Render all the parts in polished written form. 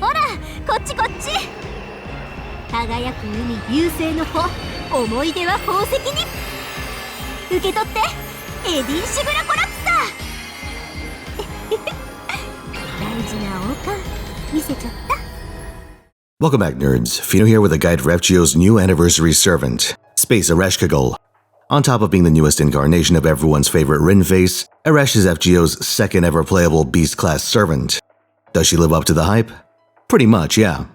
ほら、こっちこっち。輝く海流星の穂、思い出は宝石に。受け取って、エディンシグラコラプサー。大事な王冠見せちゃった。 Welcome back, nerds. Fino here with a guide for FGO's new anniversary servant, Space Ereshkigal. On top of being the newest incarnation of everyone's favorite Rin face, Eresh is FGO's second ever playable beast-class servant. Does she live up to the hype? Pretty much, yeah.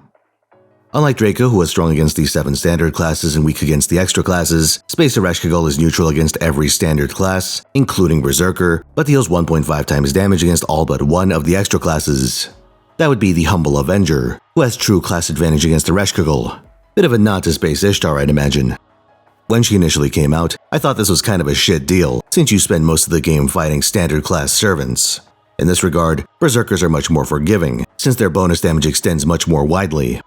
Unlike Draco, who is strong against the 7 standard classes and weak against the extra classes, Space Ereshkigal is neutral against every standard class, including Berserker, but deals 1.5 times damage against all but one of the extra classes. That would be the Humble Avenger, who has true class advantage against Ereshkigal. Bit of a nod to Space Ishtar, I'd imagine. When she initially came out, I thought this was kind of a shit deal, since you spend most of the game fighting standard class servants. In this regard, Berserkers are much more forgiving, since their bonus damage extends much more widely.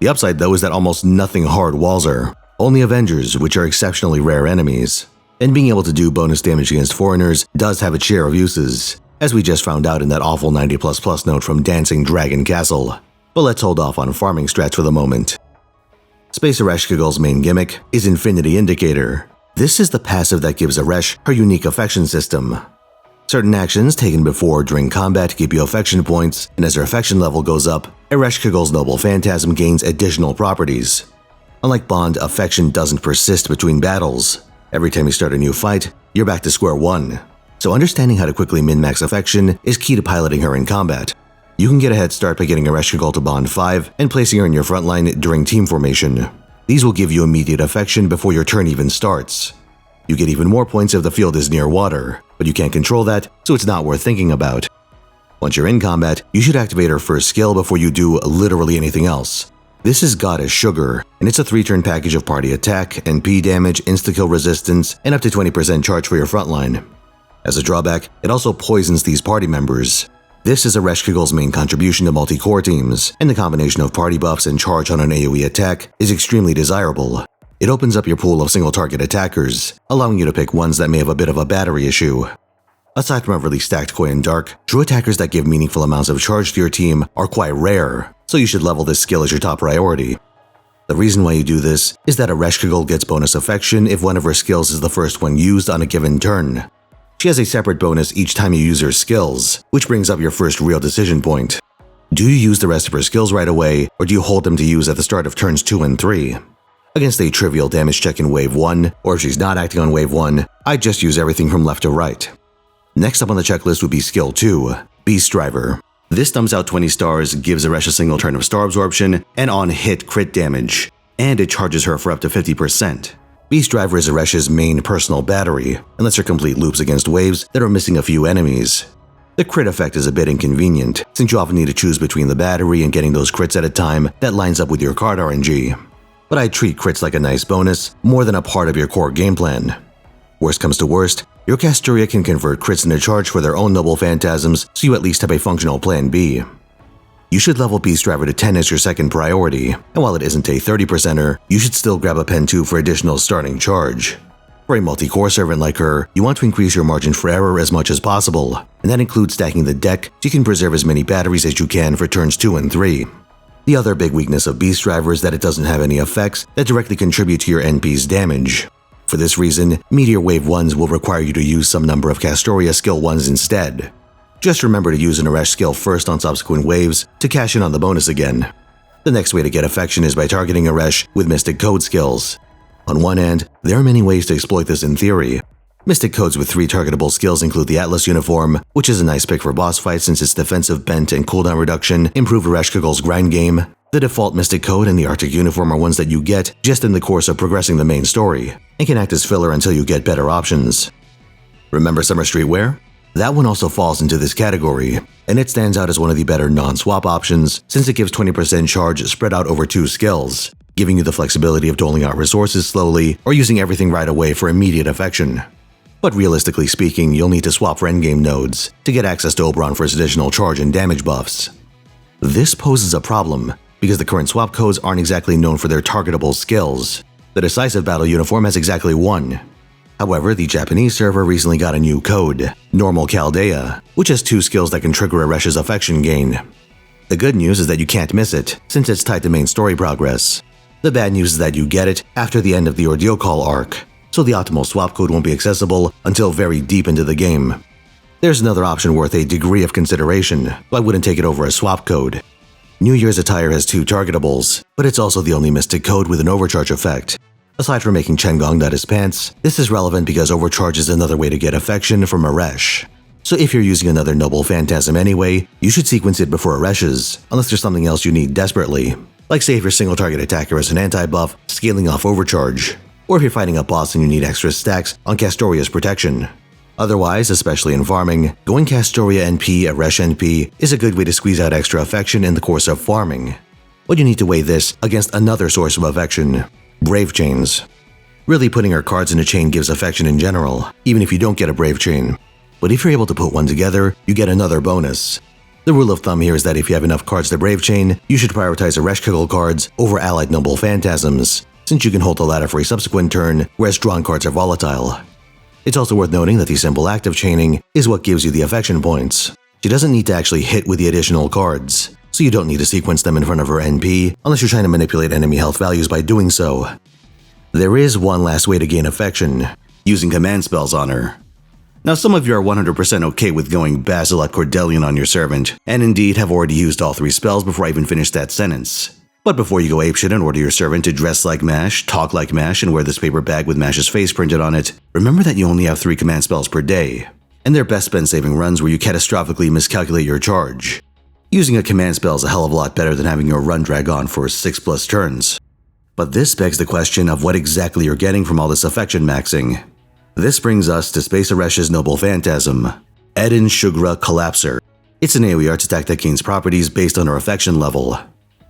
The upside though is that almost nothing hard walls her, only Avengers, which are exceptionally rare enemies. And being able to do bonus damage against foreigners does have its share of uses, as we just found out in that awful 90++ note from Dancing Dragon Castle. But let's hold off on farming strats for the moment. Space Ereshkigal's main gimmick is Infinity Indicator. This is the passive that gives Eresh her unique affection system. Certain actions taken before or during combat give you affection points, and as her affection level goes up, Ereshkigal's Noble Phantasm gains additional properties. Unlike Bond, affection doesn't persist between battles. Every time you start a new fight, you're back to square one. So understanding how to quickly min-max affection is key to piloting her in combat. You can get a head start by getting Ereshkigal to Bond 5 and placing her in your front line during team formation. These will give you immediate affection before your turn even starts. You get even more points if the field is near water, but you can't control that, so it's not worth thinking about. Once you're in combat, you should activate her first skill before you do literally anything else. This is Goddess Sugar, and it's a 3-turn package of party attack, NP damage, insta-kill resistance, and up to 20% charge for your frontline. As a drawback, it also poisons these party members. This is Ereshkigal's main contribution to multi-core teams, and the combination of party buffs and charge on an AoE attack is extremely desirable. It opens up your pool of single-target attackers, allowing you to pick ones that may have a bit of a battery issue. Aside from a really stacked Koi and Dark, true attackers that give meaningful amounts of charge to your team are quite rare, so you should level this skill as your top priority. The reason why you do this is that Ereshkigal gets bonus affection if one of her skills is the first one used on a given turn. She has a separate bonus each time you use her skills, which brings up your first real decision point. Do you use the rest of her skills right away, or do you hold them to use at the start of turns 2 and 3? Against a trivial damage check in Wave 1, or if she's not acting on Wave 1, I'd just use everything from left to right. Next up on the checklist would be Skill 2, Beast Driver. This thumbs out 20 stars, gives Eresh a single turn of star absorption, and on-hit crit damage, and it charges her for up to 50%. Beast Driver is Eresh's main personal battery, and lets her complete loops against waves that are missing a few enemies. The crit effect is a bit inconvenient, since you often need to choose between the battery and getting those crits at a time that lines up with your card RNG. But I treat crits like a nice bonus, more than a part of your core game plan. Worst comes to worst, your Castoria can convert crits into charge for their own Noble Phantasms, so you at least have a functional plan B. You should level Beast Driver to 10 as your second priority, and while it isn't a 30%er, you should still grab a Pen 2 for additional starting charge. For a multi-core servant like her, you want to increase your margin for error as much as possible, and that includes stacking the deck so you can preserve as many batteries as you can for turns 2 and 3. The other big weakness of Beast Driver is that it doesn't have any effects that directly contribute to your NP's damage. For this reason, Meteor Wave 1s will require you to use some number of Castoria Skill 1s instead. Just remember to use an Eresh skill first on subsequent waves to cash in on the bonus again. The next way to get affection is by targeting Eresh with Mystic Code skills. On one hand, there are many ways to exploit this in theory. Mystic Codes with 3 targetable skills include the Atlas Uniform, which is a nice pick for boss fights since its defensive bent and cooldown reduction improve Ereshkigal's grind game. The default Mystic Code and the Arctic Uniform are ones that you get just in the course of progressing the main story, and can act as filler until you get better options. Remember Summer Streetwear? That one also falls into this category, and it stands out as one of the better non-swap options since it gives 20% charge spread out over 2 skills, giving you the flexibility of doling out resources slowly or using everything right away for immediate affection. But realistically speaking, you'll need to swap for endgame nodes to get access to Oberon for its additional charge and damage buffs. This poses a problem because the current swap codes aren't exactly known for their targetable skills. The Decisive Battle Uniform has exactly 1. However, the Japanese server recently got a new code, Normal Chaldea, which has 2 skills that can trigger Eresh's affection gain. The good news is that you can't miss it, since it's tied to main story progress. The bad news is that you get it after the end of the Ordeal Call arc, so the optimal swap code won't be accessible until very deep into the game. There's another option worth a degree of consideration, but I wouldn't take it over a swap code. New Year's attire has 2 targetables, but it's also the only mystic code with an overcharge effect. Aside from making Chengong nut his pants, this is relevant because overcharge is another way to get affection from Eresh. So if you're using another noble phantasm anyway, you should sequence it before Eresh's, unless there's something else you need desperately. Like say if your single target attacker is an anti-buff, scaling off overcharge. Or if you're fighting a boss and you need extra stacks on Castoria's protection. Otherwise, especially in farming, going Castoria NP, Eresh NP is a good way to squeeze out extra affection in the course of farming. But you need to weigh this against another source of affection, Brave Chains. Really putting her cards in a chain gives affection in general, even if you don't get a Brave Chain. But if you're able to put one together, you get another bonus. The rule of thumb here is that if you have enough cards to Brave Chain, you should prioritize Ereshkigal cards over allied noble phantasms, since you can hold the latter for a subsequent turn, whereas drawn cards are volatile. It's also worth noting that the simple act of chaining is what gives you the affection points. She doesn't need to actually hit with the additional cards, so you don't need to sequence them in front of her NP unless you're trying to manipulate enemy health values by doing so. There is one last way to gain affection, using command spells on her. Now some of you are 100% okay with going Basil at Cordelian on your servant, and indeed have already used all 3 spells before I even finished that sentence. But before you go apeshit and order your servant to dress like Mash, talk like Mash, and wear this paper bag with Mash's face printed on it, remember that you only have 3 command spells per day, and they're best spent saving runs where you catastrophically miscalculate your charge. Using a command spell is a hell of a lot better than having your run drag on for 6+ turns. But this begs the question of what exactly you're getting from all this affection maxing. This brings us to Space Eresh's Noble Phantasm, Eden Shugra Collapser. It's an AoE artifact that gains properties based on her affection level.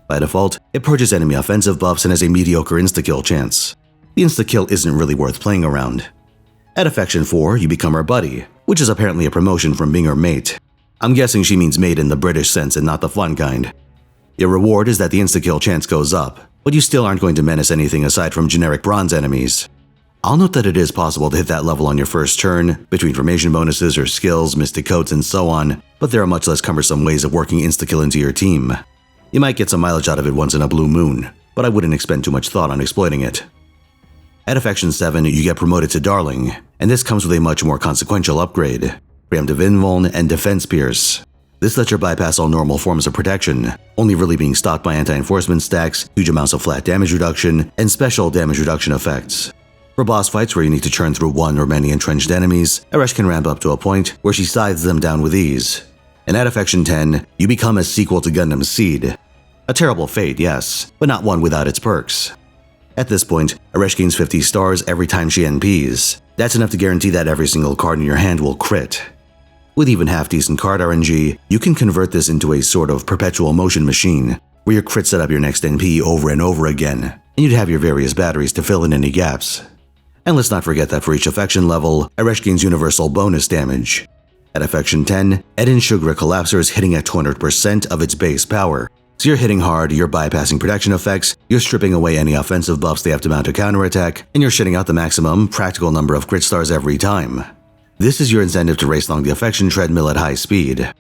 By default, it purges enemy offensive buffs and has a mediocre insta-kill chance. The insta-kill isn't really worth playing around. At affection 4, you become her buddy, which is apparently a promotion from being her mate. I'm guessing she means mate in the British sense and not the fun kind. Your reward is that the insta-kill chance goes up, but you still aren't going to menace anything aside from generic bronze enemies. I'll note that it is possible to hit that level on your first turn, between formation bonuses or skills, mystic codes, and so on, but there are much less cumbersome ways of working insta-kill into your team. You might get some mileage out of it once in a blue moon, but I wouldn't expend too much thought on exploiting it. At affection 7, you get promoted to Darling, and this comes with a much more consequential upgrade, Preemptive Invuln and Defense Pierce. This lets her bypass all normal forms of protection, only really being stopped by anti-enforcement stacks, huge amounts of flat damage reduction, and special damage reduction effects. For boss fights where you need to churn through one or many entrenched enemies, Eresh can ramp up to a point where she scythes them down with ease. And at affection 10, you become a sequel to Gundam Seed. A terrible fate, yes, but not one without its perks. At this point, Eresh gains 50 stars every time she NPs. That's enough to guarantee that every single card in your hand will crit. With even half-decent card RNG, you can convert this into a sort of perpetual motion machine, where your crits set up your next NP over and over again, and you'd have your various batteries to fill in any gaps. And let's not forget that for each affection level, Eresh gains universal bonus damage. At affection 10, Eden Shugra Collapser is hitting at 200% of its base power. So you're hitting hard, you're bypassing protection effects, you're stripping away any offensive buffs they have to mount a counterattack, and you're shitting out the maximum practical number of crit stars every time. This is your incentive to race along the affection treadmill at high speed.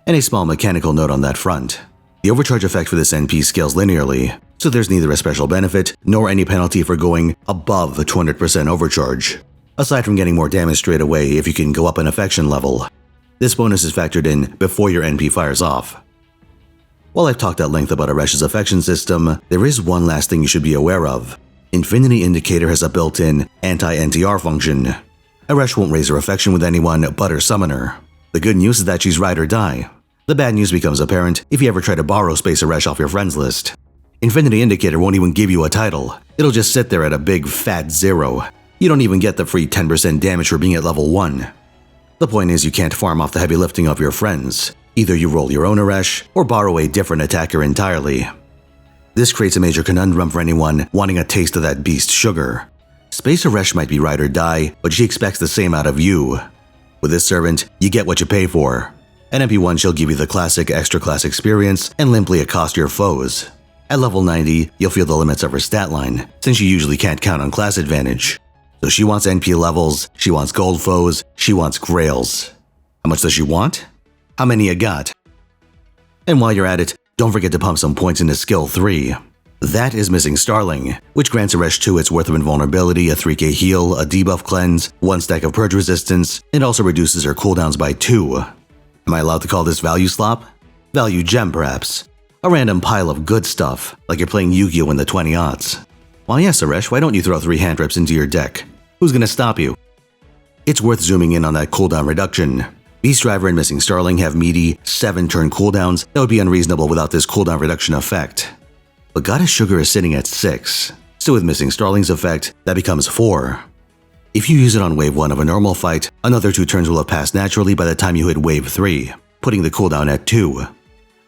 And a small mechanical note on that front. The overcharge effect for this NP scales linearly, so there's neither a special benefit nor any penalty for going above the 200% overcharge, aside from getting more damage straight away if you can go up an affection level. This bonus is factored in before your NP fires off. While I've talked at length about Eresh's affection system, there is one last thing you should be aware of. Infinity Indicator has a built-in anti-NTR function. Eresh won't raise her affection with anyone but her summoner. The good news is that she's ride or die. The bad news becomes apparent if you ever try to borrow Space Eresh off your friends list. Infinity Indicator won't even give you a title. It'll just sit there at a big fat 0. You don't even get the free 10% damage for being at level 1. The point is you can't farm off the heavy lifting of your friends. Either you roll your own Eresh, or borrow a different attacker entirely. This creates a major conundrum for anyone wanting a taste of that beast sugar. Space Eresh might be ride or die, but she expects the same out of you. With this servant, you get what you pay for. At MP1 she'll give you the classic extra class experience and limply accost your foes. At level 90, you'll feel the limits of her stat line, since you usually can't count on class advantage. So she wants NP levels, she wants gold foes, she wants grails. How much does she want? How many you got? And while you're at it, don't forget to pump some points into Skill 3. That is Missing Starling, which grants Eresh 2 its worth of invulnerability, a 3k heal, a debuff cleanse, 1 stack of purge resistance, and also reduces her cooldowns by 2. Am I allowed to call this value slop? Value gem, perhaps. A random pile of good stuff, like you're playing Yu-Gi-Oh! In the 20-aughts. Well, yes, Eresh, why don't you throw 3 hand rips into your deck? Who's gonna stop you? It's worth zooming in on that cooldown reduction. Beast Driver and Missing Starling have meaty 7-turn cooldowns that would be unreasonable without this cooldown reduction effect. But Goddess Sugar is sitting at 6, so with Missing Starling's effect, that becomes 4. If you use it on wave 1 of a normal fight, another 2 turns will have passed naturally by the time you hit wave 3, putting the cooldown at 2.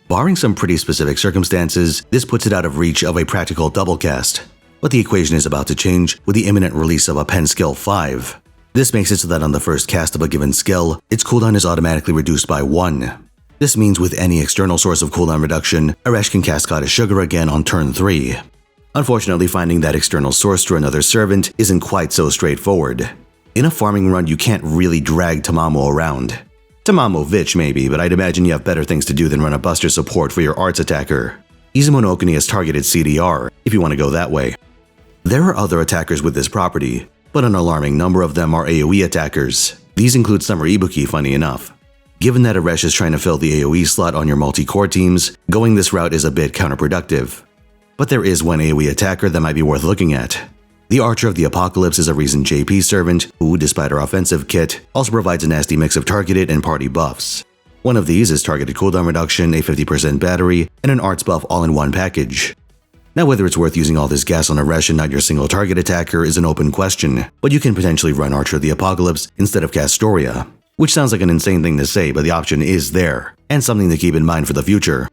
Barring some pretty specific circumstances, this puts it out of reach of a practical double cast. But the equation is about to change with the imminent release of a pen skill 5. This makes it so that on the first cast of a given skill, its cooldown is automatically reduced by 1. This means with any external source of cooldown reduction, Eresh can cast Goddess Sugar again on turn 3. Unfortunately, finding that external source through another servant isn't quite so straightforward. In a farming run, you can't really drag Tamamo around. Tamamo-vich maybe, but I'd imagine you have better things to do than run a Buster support for your arts attacker. Izumo no Okuni has targeted CDR, if you want to go that way. There are other attackers with this property, but an alarming number of them are AoE attackers. These include Summer Ibuki, funny enough. Given that Eresh is trying to fill the AoE slot on your multi-core teams, going this route is a bit counterproductive. But there is one AoE attacker that might be worth looking at. The Archer of the Apocalypse is a recent JP servant who, despite her offensive kit, also provides a nasty mix of targeted and party buffs. One of these is targeted cooldown reduction, a 50% battery, and an arts buff all in one package. Now whether it's worth using all this gas on Eresh and not your single target attacker is an open question, but you can potentially run Archer of the Apocalypse instead of Castoria. Which sounds like an insane thing to say, but the option is there, and something to keep in mind for the future.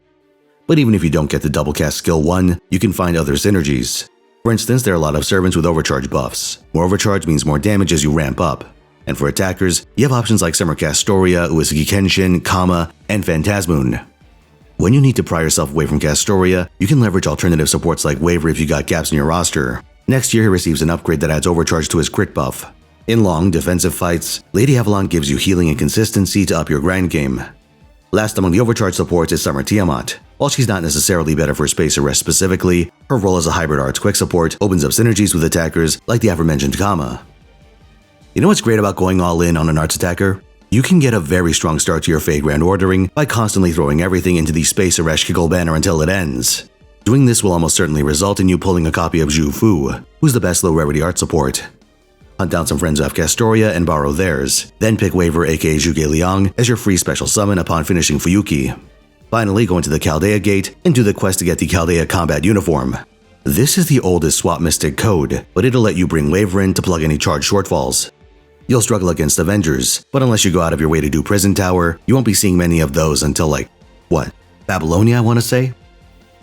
But even if you don't get the double cast skill 1, you can find other synergies. For instance, there are a lot of servants with overcharge buffs. More overcharge means more damage as you ramp up. And for attackers, you have options like Summer Castoria, Uesugi Kenshin, Kama, and Phantasmoon. When you need to pry yourself away from Castoria, you can leverage alternative supports like Waver if you got gaps in your roster. Next year he receives an upgrade that adds overcharge to his crit buff. In long, defensive fights, Lady Avalon gives you healing and consistency to up your grind game. Last among the overcharge supports is Summer Tiamat. While she's not necessarily better for Space Arrest specifically, her role as a hybrid arts quick support opens up synergies with attackers like the aforementioned Kama. You know what's great about going all in on an arts attacker? You can get a very strong start to your Fey Grand Ordering by constantly throwing everything into the Space Ereshkigal banner until it ends. Doing this will almost certainly result in you pulling a copy of Zhu Fu, who's the best low rarity art support. Hunt down some friends who have Castoria and borrow theirs, then pick Waver aka Zhuge Liang as your free special summon upon finishing Fuyuki. Finally, go into the Chaldea Gate and do the quest to get the Chaldea Combat Uniform. This is the oldest Swap Mystic code, but it'll let you bring Waver in to plug any charge shortfalls. You'll struggle against Avengers, but unless you go out of your way to do Prison Tower, you won't be seeing many of those until Babylonia I want to say?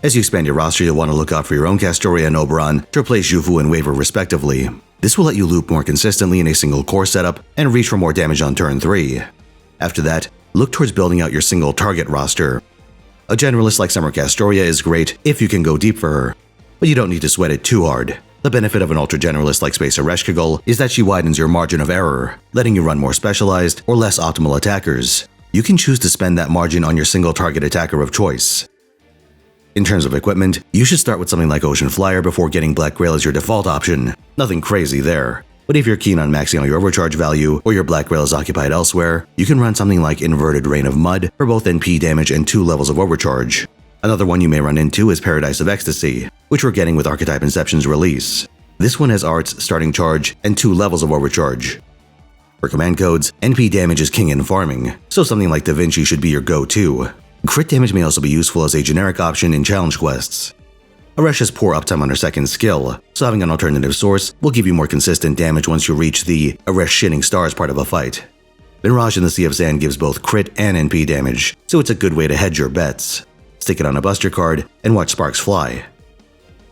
As you expand your roster, you'll want to look out for your own Castoria and Oberon to replace Zhufu and Waver respectively. This will let you loop more consistently in a single core setup and reach for more damage on turn 3. After that, look towards building out your single target roster. A generalist like Summer Castoria is great if you can go deep for her, but you don't need to sweat it too hard. The benefit of an ultra generalist like Space Ereshkigal is that she widens your margin of error, letting you run more specialized or less optimal attackers. You can choose to spend that margin on your single target attacker of choice. In terms of equipment, you should start with something like Ocean Flyer before getting Black Grail as your default option. Nothing crazy there. But if you're keen on maxing out your overcharge value or your Black Grail is occupied elsewhere, you can run something like Inverted Rain of Mud for both NP damage and 2 levels of overcharge. Another one you may run into is Paradise of Ecstasy, which we're getting with Archetype Inception's release. This one has arts, starting charge, and 2 levels of overcharge. For command codes, NP damage is king in farming, so something like Da Vinci should be your go-to. Crit damage may also be useful as a generic option in challenge quests. Eresh has poor uptime on her second skill, so having an alternative source will give you more consistent damage once you reach the Eresh Shitting Stars part of a fight. Mirage in the Sea of Sand gives both crit and NP damage, so it's a good way to hedge your bets. Stick it on a buster card and watch sparks fly.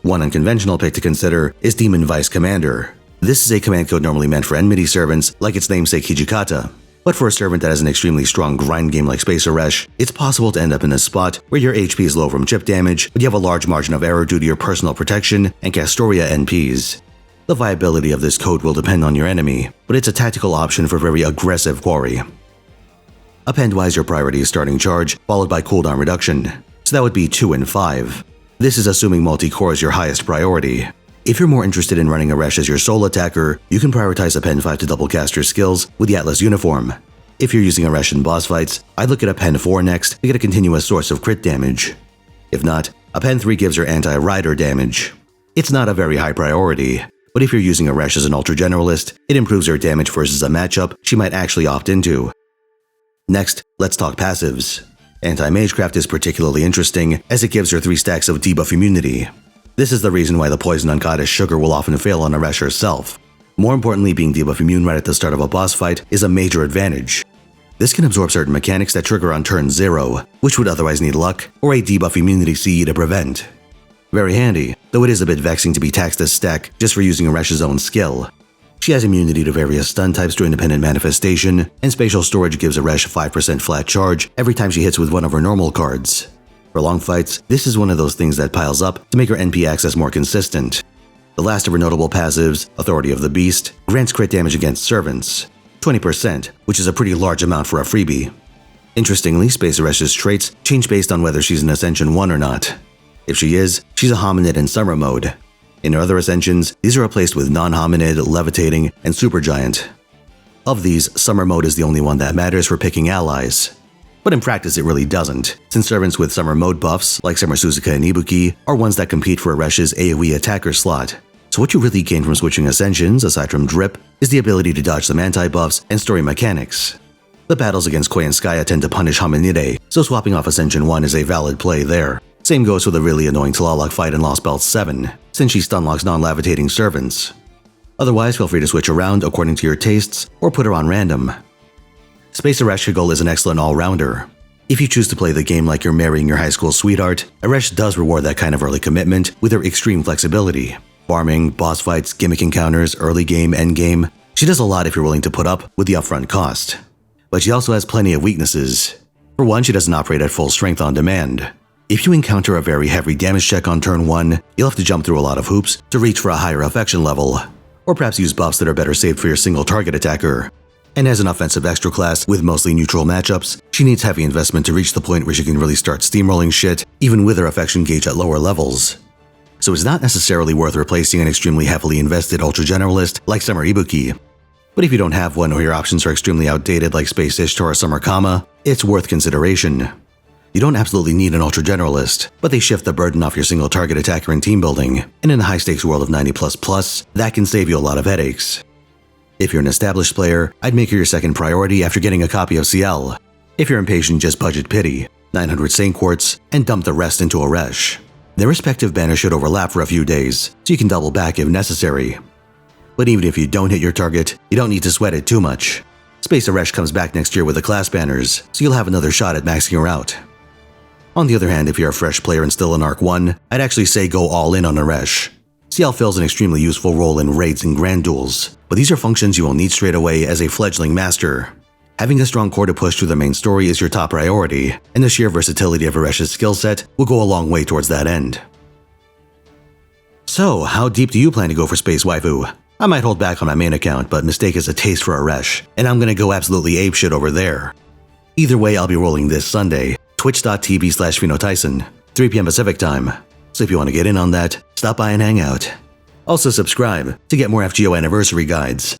One unconventional pick to consider is Demon Vice Commander. This is a command code normally meant for enmity servants like its namesake Hijikata. But for a servant that has an extremely strong grind game like Space Eresh, it's possible to end up in a spot where your HP is low from chip damage, but you have a large margin of error due to your personal protection and Castoria NPs. The viability of this code will depend on your enemy, but it's a tactical option for very aggressive quarry. Append-wise, your priority is starting charge, followed by cooldown reduction. So that would be 2 and 5. This is assuming multi-core is your highest priority. If you're more interested in running Eresh as your sole attacker, you can prioritize Append 5 to double cast your skills with the Atlas uniform. If you're using Eresh in boss fights, I'd look at Append 4 next to get a continuous source of crit damage. If not, Append 3 gives her anti-rider damage. It's not a very high priority, but if you're using Eresh as an ultra generalist, it improves her damage versus a matchup she might actually opt into. Next, let's talk passives. Anti-Magecraft is particularly interesting as it gives her 3 stacks of debuff immunity. This is the reason why the poison on Goddess Sugar will often fail on Eresh herself. More importantly, being debuff immune right at the start of a boss fight is a major advantage. This can absorb certain mechanics that trigger on turn 0, which would otherwise need luck or a debuff immunity CE to prevent. Very handy, though it is a bit vexing to be taxed as stack just for using Eresh's own skill. She has immunity to various stun types to independent manifestation, and spatial storage gives Eresh 5% flat charge every time she hits with one of her normal cards. For long fights, this is one of those things that piles up to make her NP access more consistent. The last of her notable passives, Authority of the Beast, grants crit damage against servants, 20%, which is a pretty large amount for a freebie. Interestingly, Space Eresh's traits change based on whether she's in Ascension 1 or not. If she is, she's a hominid in Summer mode. In her other Ascensions, these are replaced with non-hominid, levitating, and supergiant. Of these, Summer mode is the only one that matters for picking allies. But in practice it really doesn't, since servants with Summer mode buffs, like Summer Suzuka and Ibuki, are ones that compete for Eresh's AoE attacker slot. So what you really gain from switching Ascensions, aside from Drip, is the ability to dodge some anti-buffs and story mechanics. The battles against Koi and Skya tend to punish Hominide, so swapping off Ascension 1 is a valid play there. Same goes for the really annoying Tlaloc fight in Lost Belt 7, since she stunlocks non-levitating servants. Otherwise, feel free to switch around according to your tastes, or put her on random. Space Ereshkigal is an excellent all-rounder. If you choose to play the game like you're marrying your high school sweetheart, Eresh does reward that kind of early commitment with her extreme flexibility. Farming, boss fights, gimmick encounters, early game, end game. She does a lot if you're willing to put up with the upfront cost. But she also has plenty of weaknesses. For one, she doesn't operate at full strength on demand. If you encounter a very heavy damage check on turn 1, you'll have to jump through a lot of hoops to reach for a higher affection level, or perhaps use buffs that are better saved for your single target attacker. And as an offensive extra class with mostly neutral matchups, she needs heavy investment to reach the point where she can really start steamrolling shit, even with her affection gauge at lower levels. So it's not necessarily worth replacing an extremely heavily invested ultra generalist like Summer Ibuki. But if you don't have one or your options are extremely outdated like Space Ishtar or Summer Kama, it's worth consideration. You don't absolutely need an ultra generalist, but they shift the burden off your single target attacker in team building, and in a high stakes world of 90++, that can save you a lot of headaches. If you're an established player, I'd make her your second priority after getting a copy of CL. If you're impatient, just budget pity, 900 Saint Quartz, and dump the rest into Eresh. Their respective banners should overlap for a few days, so you can double back if necessary. But even if you don't hit your target, you don't need to sweat it too much. Space Eresh comes back next year with the class banners, so you'll have another shot at maxing her out. On the other hand, if you're a fresh player and still in Arc 1, I'd actually say go all in on Eresh. CL fills an extremely useful role in raids and grand duels, but these are functions you will need straight away as a fledgling master. Having a strong core to push through the main story is your top priority, and the sheer versatility of Eresh's skill set will go a long way towards that end. So, how deep do you plan to go for Space Waifu? I might hold back on my main account, but Mistake is a taste for Eresh, and I'm gonna go absolutely apeshit over there. Either way, I'll be rolling this Sunday, twitch.tv/Finotaisen, 3 p.m. Pacific time. So if you want to get in on that, stop by and hang out. Also subscribe to get more FGO anniversary guides.